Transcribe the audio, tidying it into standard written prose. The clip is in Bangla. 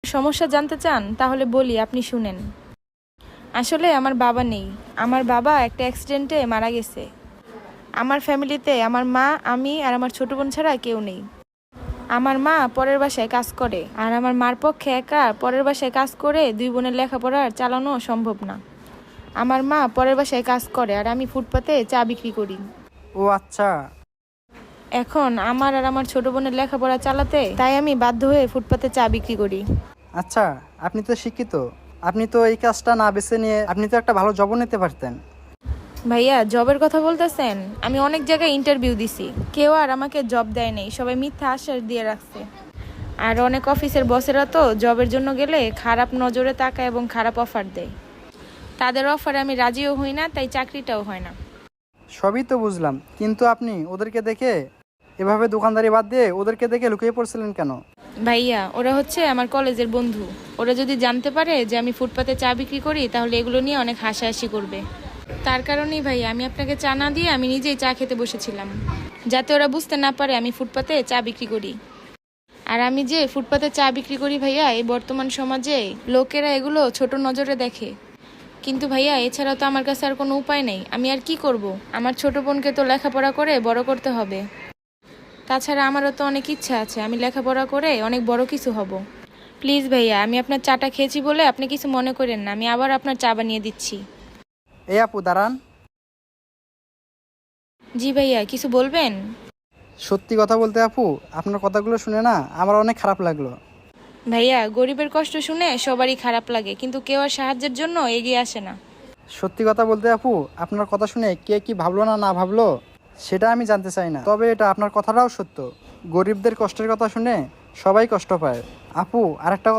সমস্যা জানতে চান? তাহলে বলি, আপনি শুনেন। আসলে আমার বাবা নেই। আমার বাবা একটা অ্যাক্সিডেন্টে মারা গেছে। আমার ফ্যামিলিতে আমার মা, আমি আর আমার ছোট বোন ছাড়া কেউ নেই। আমার মা পরের বাসায় কাজ করে, আর আমার মার পক্ষে একা পরের বাসায় কাজ করে দুই বোনের লেখাপড়া চালানো সম্ভব না। আমার মা পরের বাসায় কাজ করে আর আমি ফুটপাতে চা বিক্রি করি। ও আচ্ছা। এখন আমার আর আমার ছোট বোনের লেখাপড়া চালাতে তাই আমি বাধ্য হয়ে ফুটপাতে চা বিক্রি করি। আচ্ছা, আপনি তো শিক্ষিত, আপনি তো এই কাজটা না বেছে নিয়ে আপনি তো একটা ভালো জবও নিতে পারতেন। ভাইয়া, জবের কথা বলতেছেন? আমি অনেক জায়গায় ইন্টারভিউ দিছি, কেউ আর আমাকে জব দেয় নাই, সবাই মিথ্যা আশ্বাস দিয়ে রাখছে। আর অনেক অফিসের বসেরা তো জবের জন্য গেলে খারাপ নজরে তাকায় এবং খারাপ অফার দেয়। তাদের অফারে আমি রাজিও হই না, তাই চাকরিটাও হয় না। সবই তো বুঝলাম, কিন্তু আপনি ওদেরকে দেখে এভাবে দোকানদারি বাদ দিয়ে ওদেরকে দেখে লুকিয়ে পড়ছিলেন কেন? ভাইয়া, ওরা হচ্ছে আমার কলেজের বন্ধু। ওরা যদি জানতে পারে যে আমি ফুটপাতে চা বিক্রি করি তাহলে এগুলো নিয়ে অনেক হাসাহাসি করবে। তার কারণেই ভাইয়া আমি আপনাকে চা না দিয়ে আমি নিজেই চা খেতে বসেছিলাম, যাতে ওরা বুঝতে না পারে আমি ফুটপাতে চা বিক্রি করি। আর আমি যে ফুটপাতে চা বিক্রি করি ভাইয়া, এই বর্তমান সমাজে লোকেরা এগুলো ছোট নজরে দেখে। কিন্তু ভাইয়া, এছাড়াও তো আমার কাছে আর কোনো উপায় নেই। আমি আর কি করব? আমার ছোট বোনকে তো লেখাপড়া করে বড় করতে হবে। তাছাড়া আমারও তো অনেক ইচ্ছা আছে, আমি লেখাপড়া করে অনেক বড় কিছু হব। প্লিজ ভাইয়া, আমি আপনার চাটা খেয়েছি বলে আপনি কিছু মনে করেন না, আমি আবার আপনার চা বানিয়ে দিচ্ছি। এই আপু দাঁড়ান। জি ভাইয়া, কিছু বলবেন? সত্যি কথা বলতে আপু, আপনার কথাগুলো শুনে না আমার অনেক খারাপ লাগলো। ভাইয়া, গরিবের কষ্ট শুনে সবারই খারাপ লাগে, কিন্তু কেউ আর সাহায্যের জন্য এগিয়ে আসে না। সত্যি কথা বলতে আপু, আপনার কথা শুনে কে কি ভাবলো না না ভাবলো সেটা আমি জানতে চাই না, তবে এটা আপনার কথাটাও সত্য। গরিবদের কষ্টের কথা শুনে সবাই কষ্ট পায়। আপু, আরেকটা কথা